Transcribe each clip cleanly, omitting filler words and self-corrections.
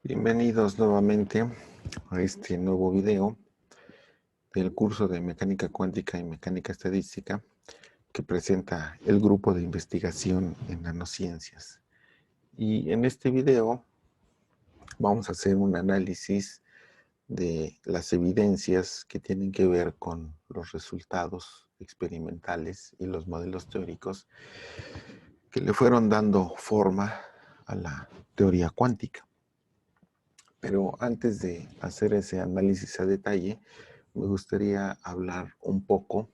Bienvenidos nuevamente a este nuevo video del curso de Mecánica Cuántica y Mecánica Estadística que presenta el grupo de investigación en nanociencias. Y en este video vamos a hacer un análisis de las evidencias que tienen que ver con los resultados experimentales y los modelos teóricos que le fueron dando forma a la teoría cuántica. Pero antes de hacer ese análisis a detalle, me gustaría hablar un poco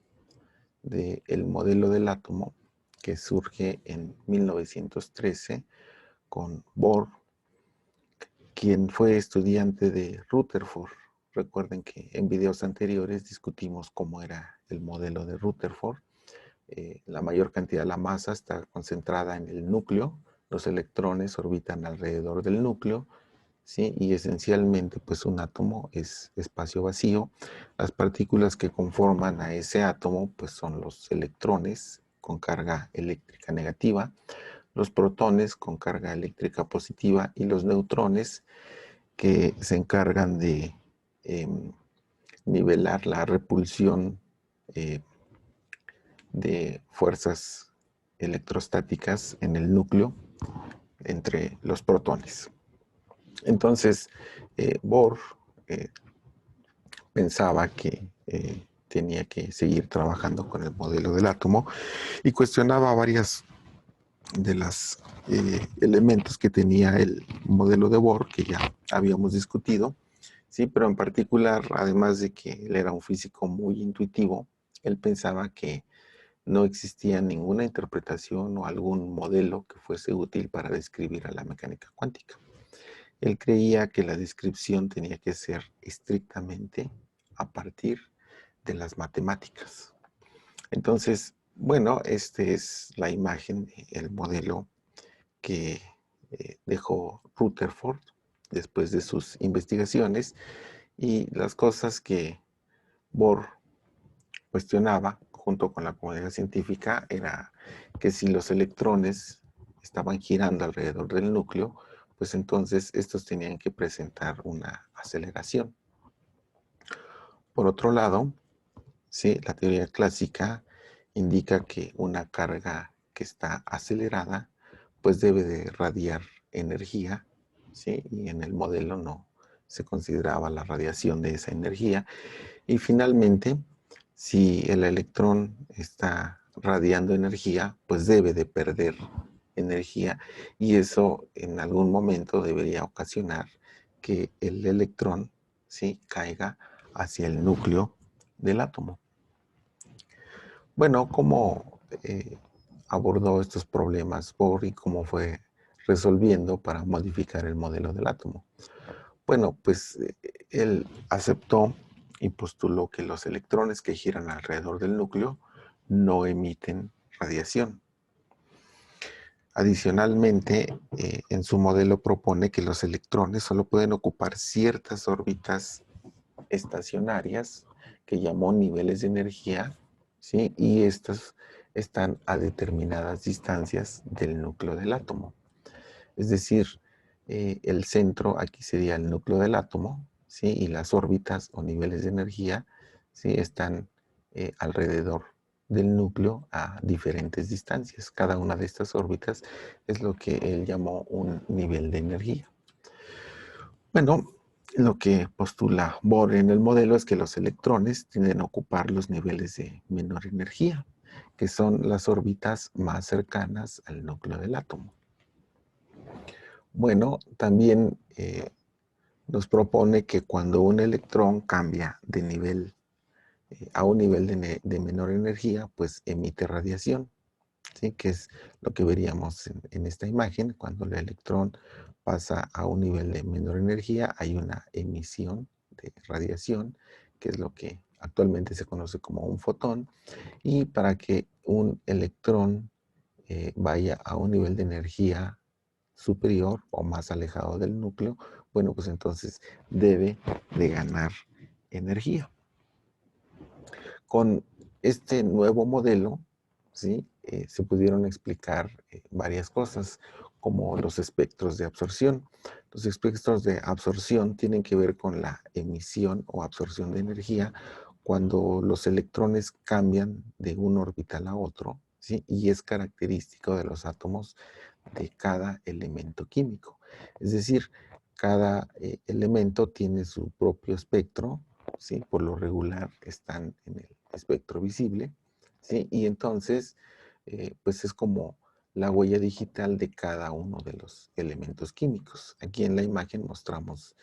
del modelo del átomo que surge en 1913 con Bohr, quien fue estudiante de Rutherford. Recuerden que en videos anteriores discutimos cómo era el modelo de Rutherford. La mayor cantidad de la masa está concentrada en el núcleo, los electrones orbitan alrededor del núcleo, ¿sí? Y esencialmente, pues un átomo es espacio vacío. Las partículas que conforman a ese átomo, pues son los electrones con carga eléctrica negativa, los protones con carga eléctrica positiva y los neutrones que se encargan de eh, nivelar la repulsión eh, de fuerzas electrostáticas en el núcleo entre los protones. Entonces, Bohr pensaba que tenía que seguir trabajando con el modelo del átomo y cuestionaba varias de los elementos que tenía el modelo de Bohr, que ya habíamos discutido, ¿sí? Pero en particular, además de que él era un físico muy intuitivo, él pensaba que no existía ninguna interpretación o algún modelo que fuese útil para describir a la mecánica cuántica. Él creía que la descripción tenía que ser estrictamente a partir de las matemáticas. Entonces, bueno, esta es la imagen, el modelo que dejó Rutherford después de sus investigaciones, y las cosas que Bohr cuestionaba junto con la comunidad científica era que si los electrones estaban girando alrededor del núcleo, pues entonces estos tenían que presentar una aceleración. Por otro lado, sí, la teoría clásica indica que una carga que está acelerada pues debe de radiar energía, ¿sí? Y en el modelo no se consideraba la radiación de esa energía. Y finalmente, si el electrón está radiando energía, pues debe de perder energía, y eso en algún momento debería ocasionar que el electrón, ¿sí?, caiga hacia el núcleo del átomo. Bueno, ¿cómo abordó estos problemas Bohr y cómo fue resolviendo para modificar el modelo del átomo? Bueno, pues él aceptó y postuló que los electrones que giran alrededor del núcleo no emiten radiación. Adicionalmente, en su modelo propone que los electrones solo pueden ocupar ciertas órbitas estacionarias que llamó niveles de energía, ¿sí? Y estas están a determinadas distancias del núcleo del átomo. Es decir, el centro aquí sería el núcleo del átomo, ¿sí? Y las órbitas o niveles de energía, ¿sí?, están alrededor del núcleo a diferentes distancias. Cada una de estas órbitas es lo que él llamó un nivel de energía. Bueno, lo que postula Bohr en el modelo es que los electrones tienden a ocupar los niveles de menor energía, que son las órbitas más cercanas al núcleo del átomo. Bueno, también nos propone que cuando un electrón cambia de nivel a un nivel de menor energía, pues emite radiación, ¿sí?, que es lo que veríamos en esta imagen. Cuando el electrón pasa a un nivel de menor energía, hay una emisión de radiación, que es lo que actualmente se conoce como un fotón. Y para que un electrón vaya a un nivel de energía superior o más alejado del núcleo, bueno, pues entonces debe de ganar energía. Con este nuevo modelo, ¿sí?, se pudieron explicar varias cosas, como los espectros de absorción. Los espectros de absorción tienen que ver con la emisión o absorción de energía cuando los electrones cambian de un orbital a otro, ¿sí? Y es característico de los átomos de cada elemento químico. Es decir, cada elemento tiene su propio espectro, ¿sí? Por lo regular están en el espectro visible, ¿sí? Y entonces, pues es como la huella digital de cada uno de los elementos químicos. Aquí en la imagen mostramos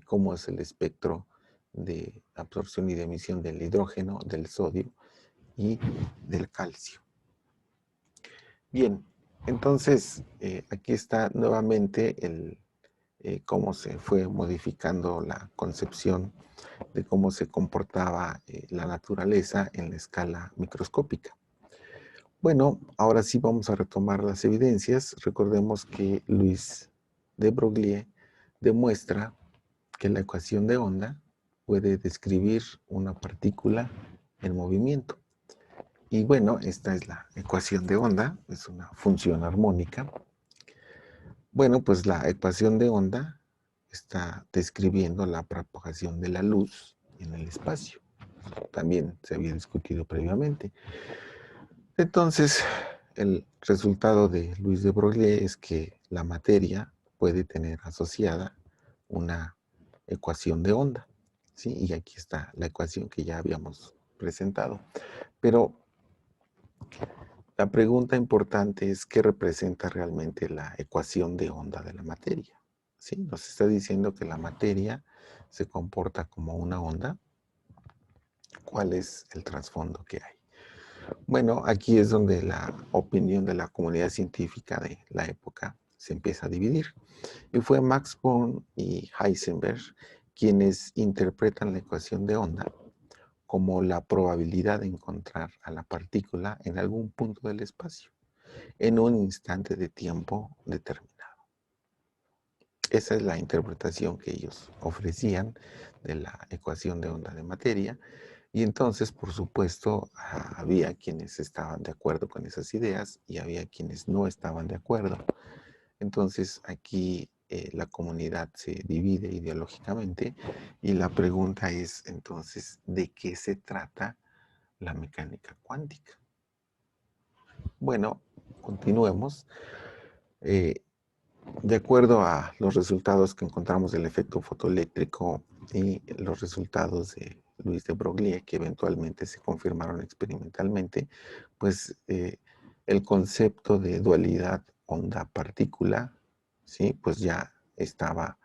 cómo es el espectro de absorción y de emisión del hidrógeno, del sodio y del calcio. Bien, entonces aquí está nuevamente cómo se fue modificando la concepción de cómo se comportaba la naturaleza en la escala microscópica. Bueno, ahora sí vamos a retomar las evidencias. Recordemos que Luis de Broglie demuestra que la ecuación de onda puede describir una partícula en movimiento. Y bueno, esta es la ecuación de onda, es una función armónica. Bueno, pues la ecuación de onda está describiendo la propagación de la luz en el espacio. También se había discutido previamente. Entonces, el resultado de Luis de Broglie es que la materia puede tener asociada una ecuación de onda, ¿sí? Y aquí está la ecuación que ya habíamos presentado. Pero la pregunta importante es qué representa realmente la ecuación de onda de la materia, ¿sí? Nos está diciendo que la materia se comporta como una onda. ¿Cuál es el trasfondo que hay? Bueno, aquí es donde la opinión de la comunidad científica de la época se empieza a dividir. Y fue Max Born y Heisenberg quienes interpretan la ecuación de onda como la probabilidad de encontrar a la partícula en algún punto del espacio, en un instante de tiempo determinado. Esa es la interpretación que ellos ofrecían de la ecuación de onda de materia. Y entonces, por supuesto, había quienes estaban de acuerdo con esas ideas y había quienes no estaban de acuerdo. Entonces, aquí la comunidad se divide ideológicamente y la pregunta es entonces, ¿de qué se trata la mecánica cuántica? Bueno, continuemos. Eh, de acuerdo a los resultados que encontramos del efecto fotoeléctrico y los resultados de Luis de Broglie, que eventualmente se confirmaron experimentalmente, pues el concepto de dualidad onda-partícula, ¿sí? Pues ya estaba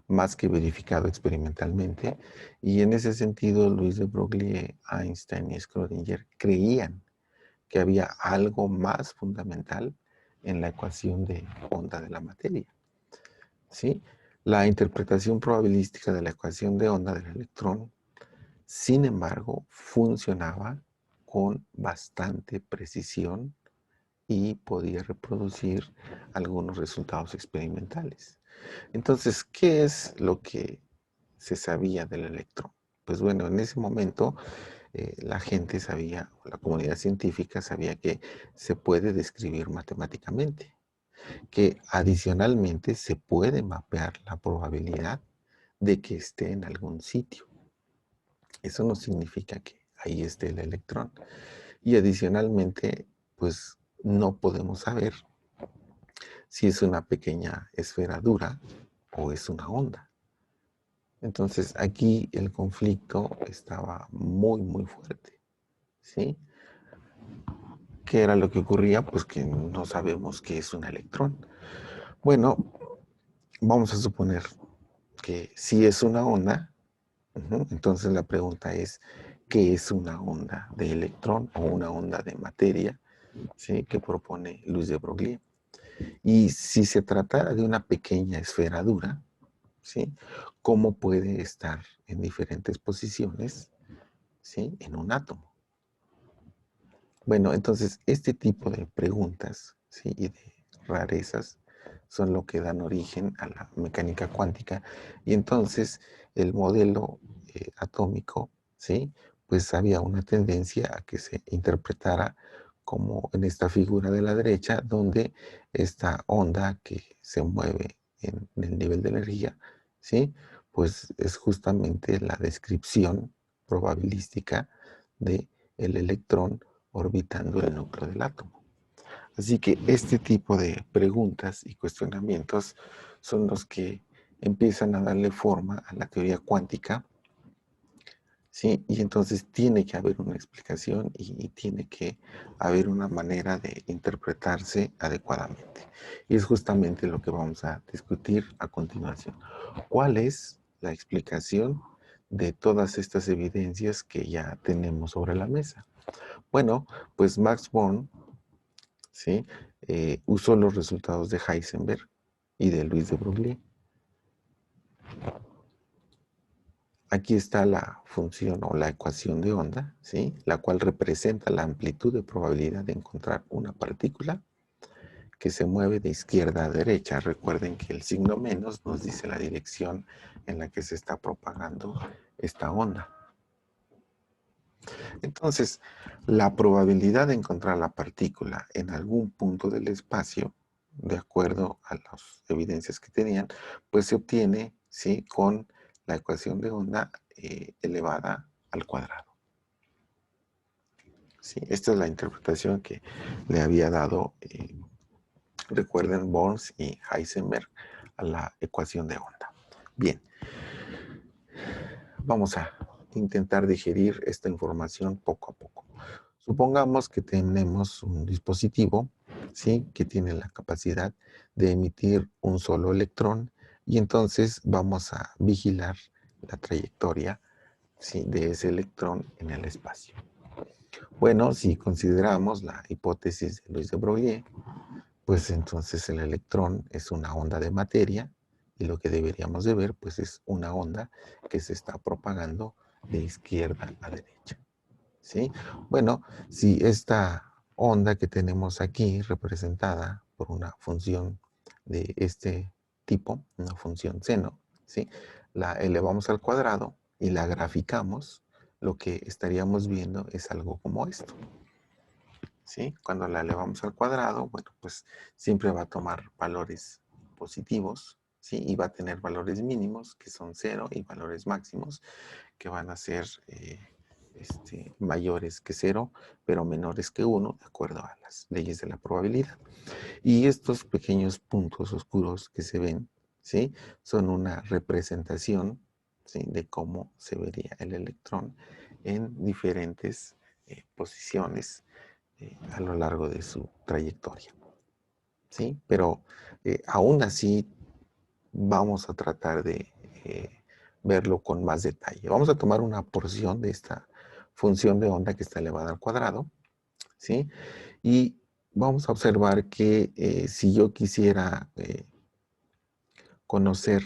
más que verificado experimentalmente. Y en ese sentido, Luis de Broglie, Einstein y Schrödinger creían que había algo más fundamental en la ecuación de onda de la materia, ¿sí? La interpretación probabilística de la ecuación de onda del electrón, sin embargo, funcionaba con bastante precisión y podía reproducir algunos resultados experimentales. Entonces, ¿qué es lo que se sabía del electrón? Pues bueno, en ese momento la gente sabía, o la comunidad científica sabía que se puede describir matemáticamente, que adicionalmente se puede mapear la probabilidad de que esté en algún sitio. Eso no significa que ahí esté el electrón. Y adicionalmente, pues no podemos saber si es una pequeña esfera dura o es una onda. Entonces aquí el conflicto estaba muy, muy fuerte, ¿sí? ¿Qué era lo que ocurría? Pues que no sabemos qué es un electrón. Bueno, vamos a suponer que si es una onda, entonces la pregunta es, ¿qué es una onda de electrón o una onda de materia? ¿Sí? Que propone Luis de Broglie. Y si se tratara de una pequeña esfera dura, ¿sí? ¿Cómo puede estar en diferentes posiciones, ¿sí? En un átomo? Bueno, entonces este tipo de preguntas, ¿sí? Y de rarezas son lo que dan origen a la mecánica cuántica. Y entonces el modelo atómico, ¿sí? Pues había una tendencia a que se interpretara como en esta figura de la derecha, donde esta onda que se mueve en el nivel de energía, ¿sí? Pues es justamente la descripción probabilística de el electrón orbitando el núcleo del átomo. Así que este tipo de preguntas y cuestionamientos son los que empiezan a darle forma a la teoría cuántica, ¿sí? Y entonces tiene que haber una explicación y tiene que haber una manera de interpretarse adecuadamente. Y es justamente lo que vamos a discutir a continuación. ¿Cuál es la explicación de todas estas evidencias que ya tenemos sobre la mesa? Bueno, pues Max Born, ¿sí? Usó los resultados de Heisenberg y de Louis de Broglie. Aquí está la función o la ecuación de onda, ¿sí? La cual representa la amplitud de probabilidad de encontrar una partícula que se mueve de izquierda a derecha. Recuerden que el signo menos nos dice la dirección en la que se está propagando esta onda. Entonces, la probabilidad de encontrar la partícula en algún punto del espacio, de acuerdo a las evidencias que tenían, pues se obtiene, ¿sí? Con la ecuación de onda elevada al cuadrado. ¿Sí? Esta es la interpretación que le había dado, recuerden, Born y Heisenberg a la ecuación de onda. Bien, vamos a intentar digerir esta información poco a poco. Supongamos que tenemos un dispositivo, ¿sí? Que tiene la capacidad de emitir un solo electrón y entonces vamos a vigilar la trayectoria, ¿sí? De ese electrón en el espacio. Bueno, si consideramos la hipótesis de Louis de Broglie, pues entonces el electrón es una onda de materia y lo que deberíamos de ver pues es una onda que se está propagando de izquierda a derecha. ¿Sí? Bueno, si esta onda que tenemos aquí representada por una función de este tipo, una función seno, ¿sí? La elevamos al cuadrado y la graficamos, lo que estaríamos viendo es algo como esto. ¿Sí? Cuando la elevamos al cuadrado, bueno, pues siempre va a tomar valores positivos, ¿sí? Y va a tener valores mínimos, que son 0, y valores máximos, que van a ser mayores que 0, pero menores que 1, de acuerdo a las leyes de la probabilidad. Y estos pequeños puntos oscuros que se ven, ¿sí? Son una representación, ¿sí? De cómo se vería el electrón en diferentes posiciones a lo largo de su trayectoria. ¿Sí? Pero aún así vamos a tratar de verlo con más detalle. Vamos a tomar una porción de esta función de onda que está elevada al cuadrado, ¿sí? Y vamos a observar que si yo quisiera conocer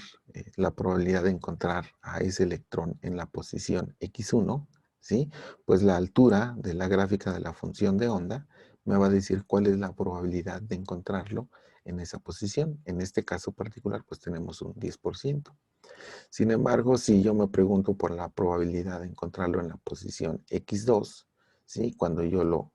la probabilidad de encontrar a ese electrón en la posición x1, ¿sí? Pues la altura de la gráfica de la función de onda me va a decir cuál es la probabilidad de encontrarlo en esa posición. En este caso particular, pues tenemos un 10%. Sin embargo, si yo me pregunto por la probabilidad de encontrarlo en la posición x2, ¿sí? Cuando yo lo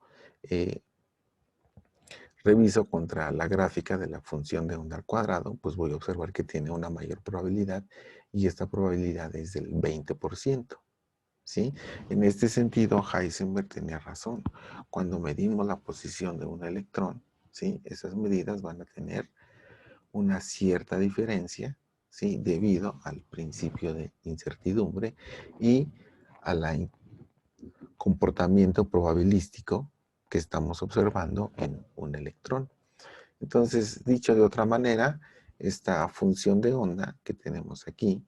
reviso contra la gráfica de la función de onda al cuadrado, pues voy a observar que tiene una mayor probabilidad y esta probabilidad es del 20%. ¿Sí? En este sentido, Heisenberg tenía razón. Cuando medimos la posición de un electrón, ¿sí? Esas medidas van a tener una cierta diferencia, ¿sí? Debido al principio de incertidumbre y al comportamiento probabilístico que estamos observando en un electrón. Entonces, dicho de otra manera, esta función de onda que tenemos aquí,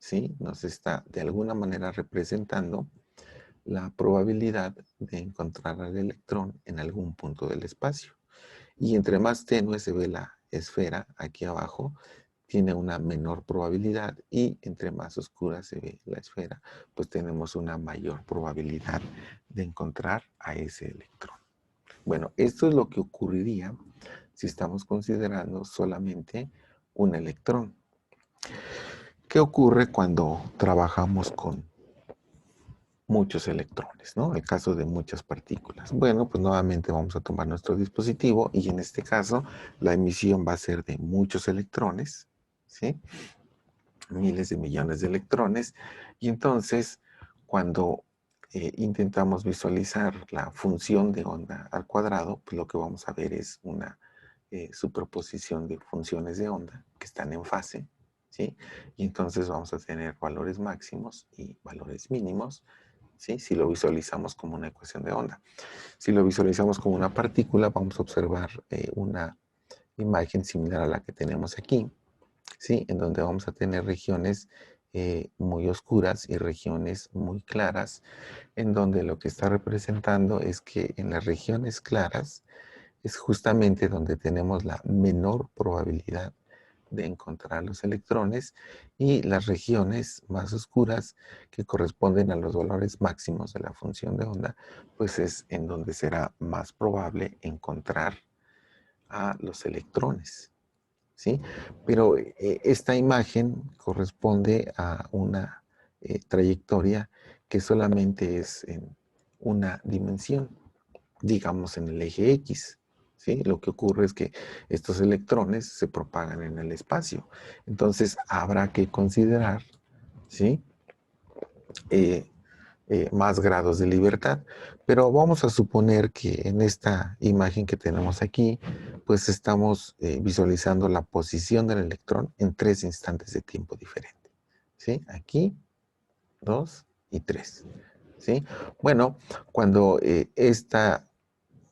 ¿sí? Nos está de alguna manera representando la probabilidad de encontrar al electrón en algún punto del espacio. Y entre más tenue se ve la esfera aquí abajo, tiene una menor probabilidad y entre más oscura se ve la esfera, pues tenemos una mayor probabilidad de encontrar a ese electrón. Bueno, esto es lo que ocurriría si estamos considerando solamente un electrón. ¿Qué ocurre cuando trabajamos con muchos electrones, ¿no? El caso de muchas partículas. Bueno, pues nuevamente vamos a tomar nuestro dispositivo y en este caso la emisión va a ser de muchos electrones, ¿sí? Miles de millones de electrones. Y entonces, cuando intentamos visualizar la función de onda al cuadrado, pues lo que vamos a ver es una superposición de funciones de onda que están en fase, ¿sí? Y entonces vamos a tener valores máximos y valores mínimos, ¿sí? Si lo visualizamos como una ecuación de onda. Si lo visualizamos como una partícula, vamos a observar una imagen similar a la que tenemos aquí, ¿sí? En donde vamos a tener regiones muy oscuras y regiones muy claras, en donde lo que está representando es que en las regiones claras es justamente donde tenemos la menor probabilidad de encontrar los electrones y las regiones más oscuras que corresponden a los valores máximos de la función de onda, pues es en donde será más probable encontrar a los electrones, ¿sí? Pero esta imagen corresponde a una trayectoria que solamente es en una dimensión, digamos en el eje X, ¿sí? Lo que ocurre es que estos electrones se propagan en el espacio. Entonces habrá que considerar, ¿sí? Eh, más grados de libertad. Pero vamos a suponer que en esta imagen que tenemos aquí, pues estamos visualizando la posición del electrón en 3 instantes de tiempo diferentes. ¿Sí? Aquí, 2 y 3. ¿Sí? Bueno, cuando esta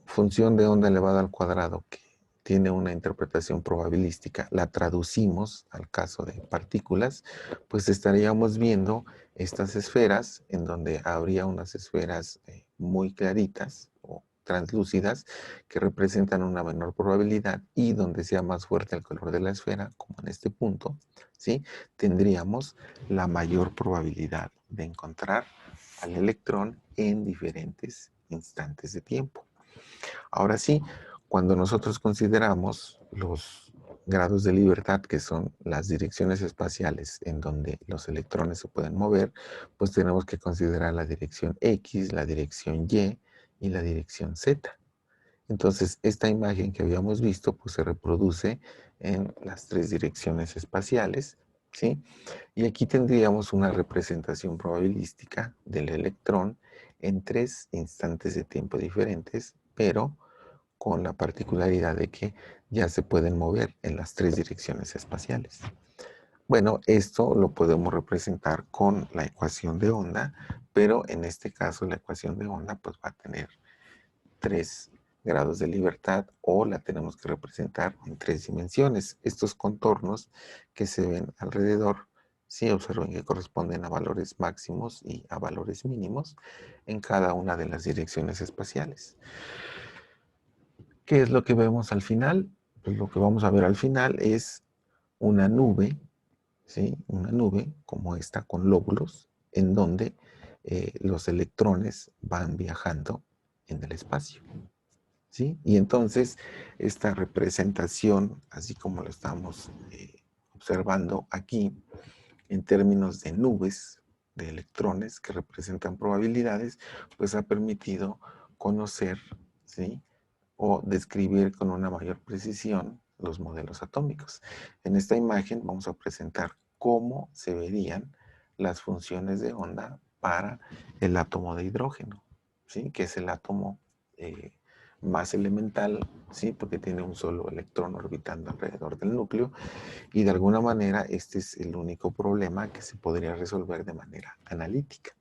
función de onda elevada al cuadrado que tiene una interpretación probabilística, la traducimos al caso de partículas, pues estaríamos viendo estas esferas en donde habría unas esferas muy claritas o translúcidas que representan una menor probabilidad y donde sea más fuerte el color de la esfera, como en este punto, ¿sí? Tendríamos la mayor probabilidad de encontrar al electrón en diferentes instantes de tiempo. Ahora sí, cuando nosotros consideramos los grados de libertad, que son las direcciones espaciales en donde los electrones se pueden mover, pues tenemos que considerar la dirección X, la dirección y la dirección Z. Entonces, esta imagen que habíamos visto, pues se reproduce en las 3 direcciones espaciales, ¿sí? Y aquí tendríamos una representación probabilística del electrón en 3 instantes de tiempo diferentes, pero con la particularidad de que ya se pueden mover en las 3 direcciones espaciales. Bueno, esto lo podemos representar con la ecuación de onda, pero en este caso la ecuación de onda pues va a tener 3 grados de libertad o la tenemos que representar en 3 dimensiones. Estos contornos que se ven alrededor, sí observen que corresponden a valores máximos y a valores mínimos en cada una de las direcciones espaciales. ¿Qué es lo que vemos al final? Pues lo que vamos a ver al final es una nube, ¿sí? Una nube como esta con lóbulos en donde los electrones van viajando en el espacio, ¿sí? Y entonces esta representación, así como lo estamos observando aquí, en términos de nubes de electrones que representan probabilidades, pues ha permitido conocer, ¿sí? O describir con una mayor precisión los modelos atómicos. En esta imagen vamos a presentar cómo se verían las funciones de onda para el átomo de hidrógeno, ¿sí? Que es el átomo más elemental, ¿sí? Porque tiene un solo electrón orbitando alrededor del núcleo y de alguna manera este es el único problema que se podría resolver de manera analítica.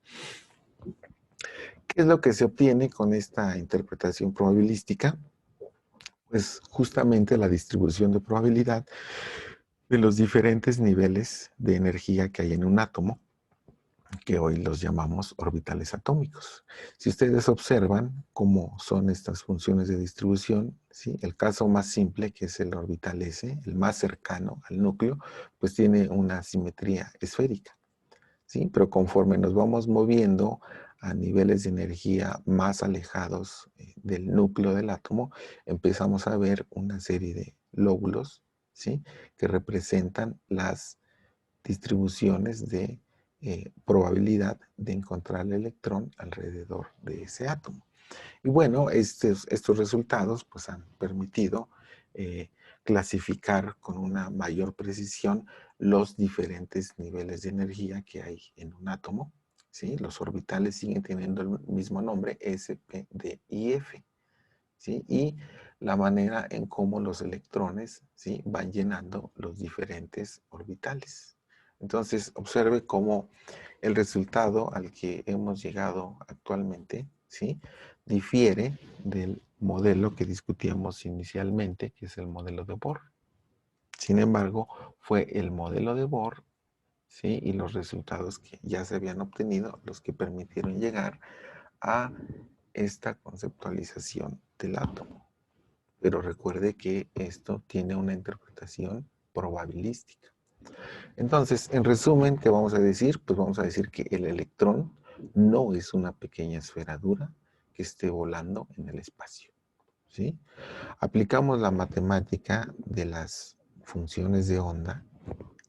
¿Qué es lo que se obtiene con esta interpretación probabilística? Pues justamente la distribución de probabilidad de los diferentes niveles de energía que hay en un átomo, que hoy los llamamos orbitales atómicos. Si ustedes observan cómo son estas funciones de distribución, ¿sí? El caso más simple, que es el orbital S, el más cercano al núcleo, pues tiene una simetría esférica, ¿sí? Pero conforme nos vamos moviendo a niveles de energía más alejados del núcleo del átomo, empezamos a ver una serie de lóbulos, ¿sí? Que representan las distribuciones de probabilidad de encontrar el electrón alrededor de ese átomo. Y bueno, estos resultados pues, han permitido clasificar con una mayor precisión los diferentes niveles de energía que hay en un átomo. ¿Sí? Los orbitales siguen teniendo el mismo nombre, S, P, D y F. ¿Sí? Y la manera en cómo los electrones, ¿sí?, van llenando los diferentes orbitales. Entonces, observe cómo el resultado al que hemos llegado actualmente, ¿sí?, difiere del modelo que discutíamos inicialmente, que es el modelo de Bohr. Sin embargo, fue el modelo de Bohr, ¿sí?, y los resultados que ya se habían obtenido los que permitieron llegar a esta conceptualización del átomo. Pero recuerde que esto tiene una interpretación probabilística. Entonces, en resumen, ¿qué vamos a decir? Pues vamos a decir que el electrón no es una pequeña esfera dura que esté volando en el espacio, ¿sí? Aplicamos la matemática de las funciones de onda,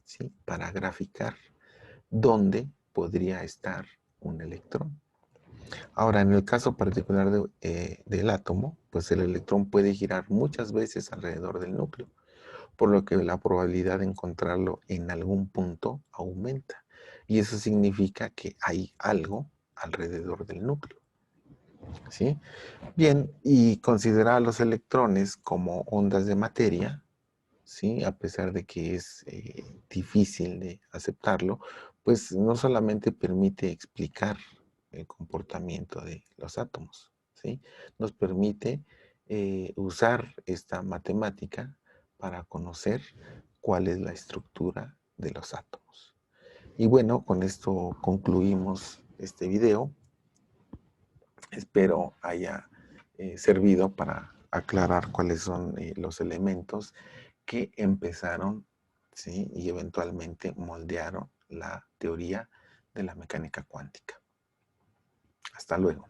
¿sí?, para graficar dónde podría estar un electrón. Ahora, en el caso particular del átomo, pues el electrón puede girar muchas veces alrededor del núcleo, por lo que la probabilidad de encontrarlo en algún punto aumenta. Y eso significa que hay algo alrededor del núcleo, ¿sí? Bien, y considerar a los electrones como ondas de materia, ¿sí?, a pesar de que es difícil de aceptarlo, pues no solamente permite explicar el comportamiento de los átomos, ¿sí?, nos permite usar esta matemática para conocer cuál es la estructura de los átomos. Y bueno, con esto concluimos este video. Espero haya servido para aclarar cuáles son los elementos que empezaron, ¿sí?, y eventualmente moldearon la teoría de la mecánica cuántica. Hasta luego.